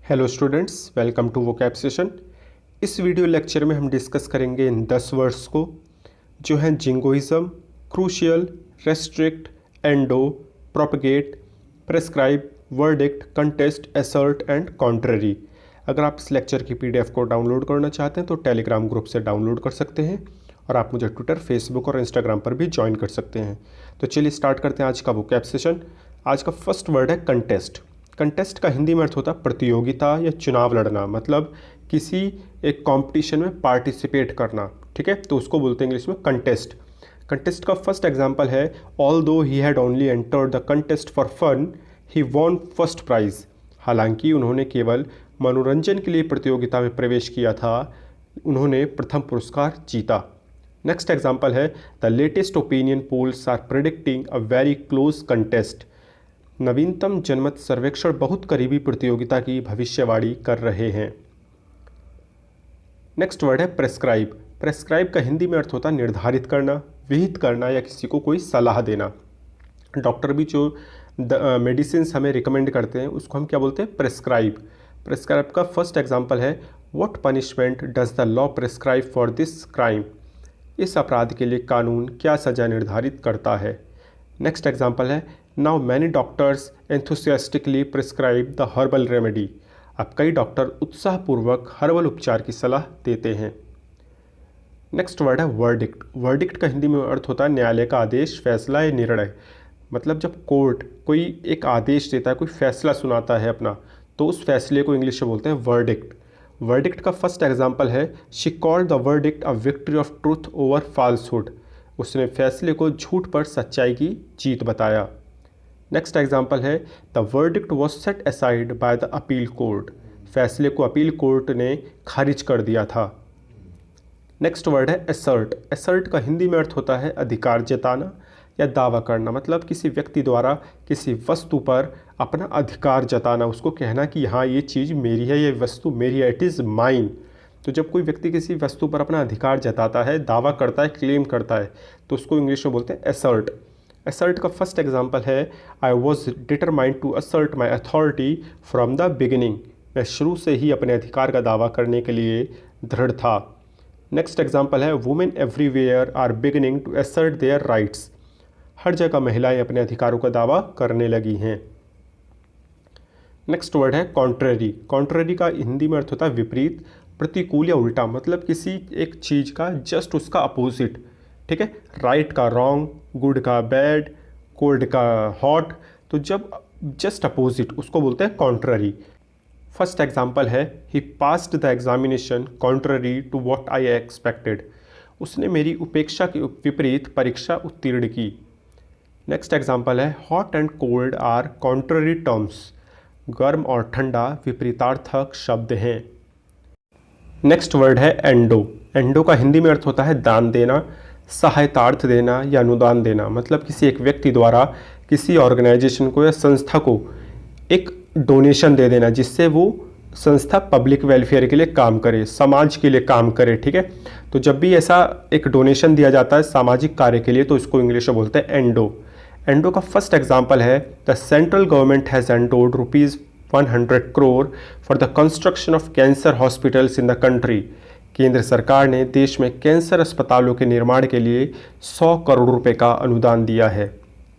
Hello students, welcome to vocab session. इस video lecture में हम डिस्कस करेंगे इन 10 वर्ड्स को, जो हैं jingoism, crucial, restrict, endo, propagate, prescribe, verdict, contest, assert and contrary. अगर आप इस लेक्चर की पीडीएफ को डाउनलोड करना चाहते हैं तो टेलीग्राम ग्रुप से डाउनलोड कर सकते हैं और आप मुझे ट्विटर, फेसबुक और इंस्टाग्राम पर भी ज्वाइन कर सकते हैं। तो चलिए स्टार्ट करते हैं आज का वोकैब सेशन। आज का फर्स्ट वर्ड है कंटेस्ट। कंटेस्ट का हिंदी में अर्थ होता है प्रतियोगिता या चुनाव लड़ना, मतलब किसी एक कंपटीशन में पार्टिसिपेट करना। ठीक है, तो उसको बोलते हैं इंग्लिश में कंटेस्ट। कंटेस्ट का फर्स्ट एग्जांपल है although he had only entered the contest for fun he won first prize. हालांकि उन्होंने केवल मनोरंजन के लिए प्रतियोगिता में प्रवेश किया था, उन्होंने प्रथम पुरस्कार जीता। नेक्स्ट एग्जांपल है the latest opinion polls are predicting a very close contest. नवीनतम जनमत सर्वेक्षण बहुत करीबी प्रतियोगिता की भविष्यवाणी कर रहे हैं। नेक्स्ट वर्ड है प्रेस्क्राइब। प्रेस्क्राइब का हिंदी में अर्थ होता है निर्धारित करना, विहित करना या किसी को कोई सलाह देना। डॉक्टर भी जो मेडिसिन हमें रिकमेंड करते हैं उसको हम क्या बोलते हैं? प्रेस्क्राइब। प्रेस्क्राइब का फर्स्ट एग्जांपल है what punishment does the law prescribe for this crime. इस अपराध के लिए कानून क्या सजा निर्धारित करता है। नेक्स्ट एग्जांपल है now many doctors enthusiastically prescribe the herbal remedy. अब कई डॉक्टर उत्साहपूर्वक हर्बल उपचार की सलाह देते हैं। नेक्स्ट वर्ड है वर्डिक्ट। वर्डिक्ट का हिंदी में अर्थ होता है न्यायालय का आदेश, फैसला या निर्णय। मतलब जब कोर्ट कोई एक आदेश देता है, कोई फैसला सुनाता है अपना, तो उस फैसले को इंग्लिश में बोलते हैं वर्डिक्ट। वर्डिक्ट का फर्स्ट एग्जाम्पल है she called the verdict a victory of truth over falsehood. उसने फैसले को झूठ पर सच्चाई की जीत बताया। नेक्स्ट एग्जाम्पल है the verdict was set aside by the appeal court. फैसले को अपील कोर्ट ने खारिज कर दिया था। नेक्स्ट वर्ड है असर्ट। असर्ट का हिंदी में अर्थ होता है अधिकार जताना या दावा करना, मतलब किसी व्यक्ति द्वारा किसी वस्तु पर अपना अधिकार जताना, उसको कहना कि हाँ ये चीज़ मेरी है, ये वस्तु मेरी है, इट इज़ माइन। तो जब कोई व्यक्ति किसी वस्तु पर अपना अधिकार जताता है, दावा करता है, क्लेम करता है, तो उसको इंग्लिश में बोलते हैं असर्ट। असर्ट का फर्स्ट एग्जांपल है I was determined to assert my authority from the beginning. मैं शुरू से ही अपने अधिकार का दावा करने के लिए दृढ़ था। नेक्स्ट एग्जांपल है women everywhere are beginning to assert their rights. हर जगह महिलाएं अपने अधिकारों का दावा करने लगी हैं। नेक्स्ट वर्ड है कॉन्ट्ररी। कॉन्ट्ररी का हिंदी में अर्थ होता है विपरीत, प्रतिकूल या उल्टा, मतलब किसी एक चीज़ का जस्ट उसका अपोजिट। ठीक है, राइट का रॉन्ग, गुड का बैड, कोल्ड का हॉट, तो जब जस्ट अपोजिट उसको बोलते हैं कॉन्ट्ररी। फर्स्ट एग्जांपल है he passed the examination contrary to what I expected. उसने मेरी उपेक्षा के विपरीत परीक्षा उत्तीर्ण की। नेक्स्ट एग्जांपल है hot and cold are contrary terms. गर्म और ठंडा विपरीतार्थक शब्द हैं। नेक्स्ट वर्ड है एंडो। एंडो का हिंदी में अर्थ होता है दान देना, सहायतार्थ देना या अनुदान देना, मतलब किसी एक व्यक्ति द्वारा किसी ऑर्गेनाइजेशन को या संस्था को एक डोनेशन दे देना जिससे वो संस्था पब्लिक वेलफेयर के लिए काम करे, समाज के लिए काम करे। ठीक है, तो जब भी ऐसा एक डोनेशन दिया जाता है सामाजिक कार्य के लिए तो इसको इंग्लिश में बोलते हैं एंडो। एंडो का फर्स्ट एग्जांपल है the central government has endowed ₹100 crore for the construction of cancer hospitals in the country. केंद्र सरकार ने देश में कैंसर अस्पतालों के निर्माण के लिए 100 करोड़ रुपए का अनुदान दिया है।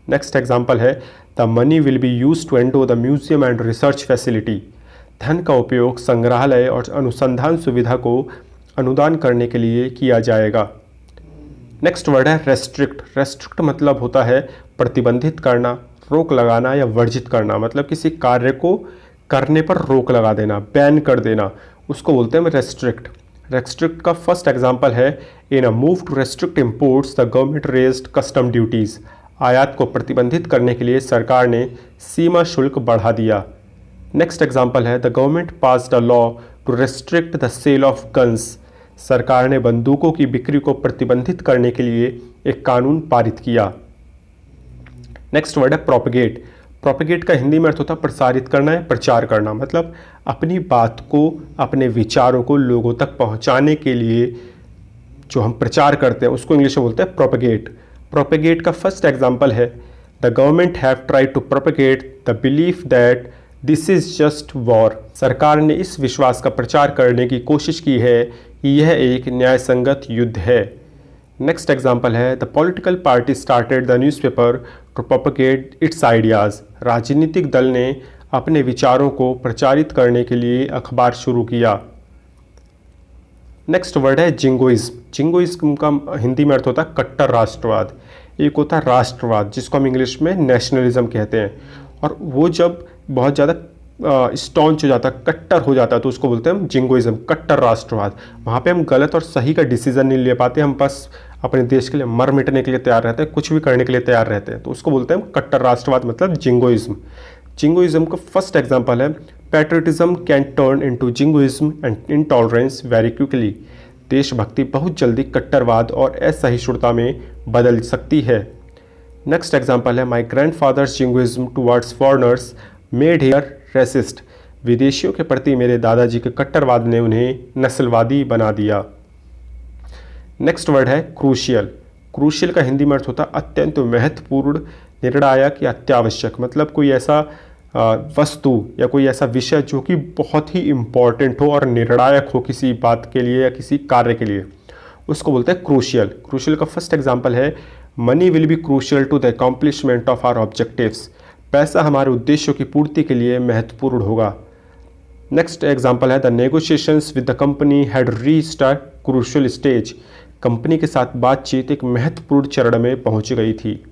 नेक्स्ट एग्जांपल है the money will be used to endow the museum and research facility. धन का उपयोग संग्रहालय और अनुसंधान सुविधा को अनुदान करने के लिए किया जाएगा। नेक्स्ट वर्ड है रेस्ट्रिक्ट। रेस्ट्रिक्ट मतलब होता है प्रतिबंधित करना, रोक लगाना या वर्जित करना, मतलब किसी कार्य को करने पर रोक लगा देना, बैन कर देना, उसको बोलते हैं रेस्ट्रिक्ट। रेस्ट्रिक्ट का फर्स्ट एग्जांपल है in a move to restrict imports the government raised custom duties. आयात को प्रतिबंधित करने के लिए सरकार ने सीमा शुल्क बढ़ा दिया। नेक्स्ट एग्जांपल है the government passed a law to restrict the sale of guns. सरकार ने बंदूकों की बिक्री को प्रतिबंधित करने के लिए एक कानून पारित किया। नेक्स्ट वर्ड है प्रोपगेट। प्रोपगेट का हिंदी में अर्थ होता है प्रसारित करना या प्रचार करना, मतलब अपनी बात को, अपने विचारों को लोगों तक पहुंचाने के लिए जो हम प्रचार करते हैं उसको इंग्लिश में बोलते हैं प्रोपगेट। प्रोपगेट का फर्स्ट एग्जांपल है the government have tried to propagate the belief that this is just war. सरकार ने इस विश्वास का प्रचार करने की कोशिश की है कि यह एक न्यायसंगत युद्ध है। नेक्स्ट एग्जाम्पल है the political party started the newspaper to propagate its ideas. राजनीतिक दल ने अपने विचारों को प्रचारित करने के लिए अखबार शुरू किया। नेक्स्ट वर्ड है जिंगोइज्म। जिंगोइज्म का हिंदी में अर्थ होता है कट्टर राष्ट्रवाद। एक होता है राष्ट्रवाद जिसको हम इंग्लिश में नेशनलिज्म कहते हैं, और वो जब बहुत ज़्यादा स्टॉन्च हो जाता है, कट्टर हो जाता है, तो उसको बोलते हैं हम जिंगोइज्म, कट्टर राष्ट्रवाद। वहाँ पे हम गलत और सही का डिसीजन नहीं ले पाते, हम बस अपने देश के लिए मर मिटने के लिए तैयार रहते हैं, कुछ भी करने के लिए तैयार रहते हैं, तो उसको बोलते हैं हम कट्टर राष्ट्रवाद, मतलब जिंगोइज्म। जिंगोइज्म का फर्स्ट एग्जाम्पल है patriotism can turn into jingoism and intolerance very quickly. देशभक्ति बहुत जल्दी कट्टरवाद और असहिष्णुता में बदल सकती है। नेक्स्ट एग्जाम्पल है my grandfather's jingoism towards foreigners made her racist. विदेशियों के प्रति मेरे दादाजी के कट्टरवाद ने उन्हें नस्लवादी बना दिया। नेक्स्ट वर्ड है क्रूशियल। क्रूशियल का हिंदी में अर्थ होता है अत्यंत महत्वपूर्ण, निर्णायक या अत्यावश्यक, मतलब कोई ऐसा वस्तु या कोई ऐसा विषय जो कि बहुत ही इम्पॉर्टेंट हो और निर्णायक हो किसी बात के लिए या किसी कार्य के लिए, उसको बोलते हैं क्रूशियल। क्रूशियल का फर्स्ट एग्जाम्पल है money will be crucial to the accomplishment of our objectives. पैसा हमारे उद्देश्यों की पूर्ति के लिए महत्वपूर्ण होगा। नेक्स्ट एग्जाम्पल है the negotiations with the company had reached a crucial stage. कंपनी के साथ बातचीत एक महत्वपूर्ण चरण में पहुंच गई थी।